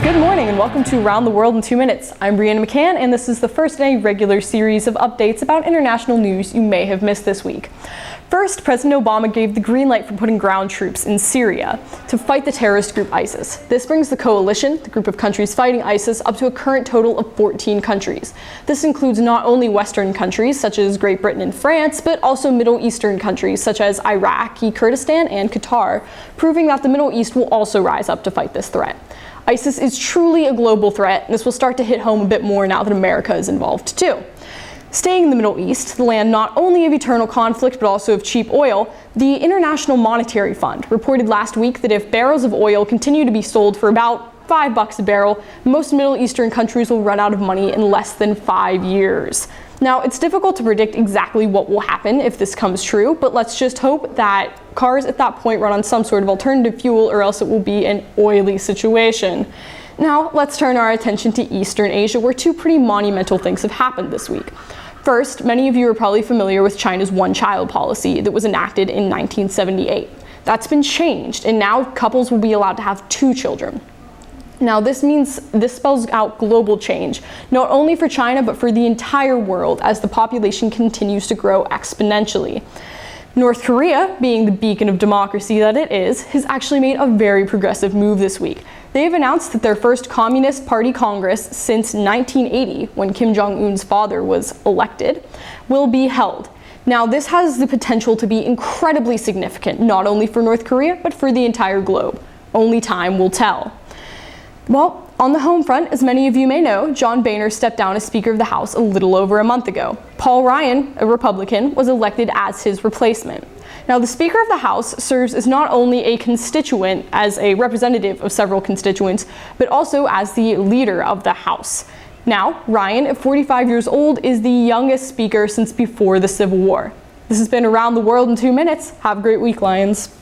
Good morning and welcome to Around the World in 2 Minutes. I'm Brianna McCann and this is the first in a regular series of updates about international news you may have missed this week. First, President Obama gave the green light for putting ground troops in Syria to fight the terrorist group ISIS. This brings the coalition, the group of countries fighting ISIS, up to a current total of 14 countries. This includes not only Western countries such as Great Britain and France, but also Middle Eastern countries such as Iraq, Kurdistan, and Qatar, proving that the Middle East will also rise up to fight this threat. ISIS is truly a global threat, and this will start to hit home a bit more now that America is involved too. Staying in the Middle East, the land not only of eternal conflict but also of cheap oil, the International Monetary Fund reported last week that if barrels of oil continue to be sold for about $5 a barrel, most Middle Eastern countries will run out of money in less than 5 years. Now, it's difficult to predict exactly what will happen if this comes true, but let's just hope that cars at that point run on some sort of alternative fuel, or else it will be an oily situation. Now, let's turn our attention to Eastern Asia, where two pretty monumental things have happened this week. First, many of you are probably familiar with China's one-child policy that was enacted in 1978. That's been changed, and now couples will be allowed to have 2 children. Now, this spells out global change, not only for China, but for the entire world as the population continues to grow exponentially. North Korea, being the beacon of democracy that it is, has actually made a very progressive move this week. They've announced that their first Communist Party Congress since 1980, when Kim Jong-un's father was elected, will be held. Now, this has the potential to be incredibly significant, not only for North Korea, but for the entire globe. Only time will tell. Well, on the home front, as many of you may know, John Boehner stepped down as Speaker of the House a little over a month ago. Paul Ryan, a Republican, was elected as his replacement. Now, the Speaker of the House serves as not only a constituent, as a representative of several constituents, but also as the leader of the House. Now, Ryan, at 45 years old, is the youngest Speaker since before the Civil War. This has been Around the World in 2 Minutes. Have a great week, Lions.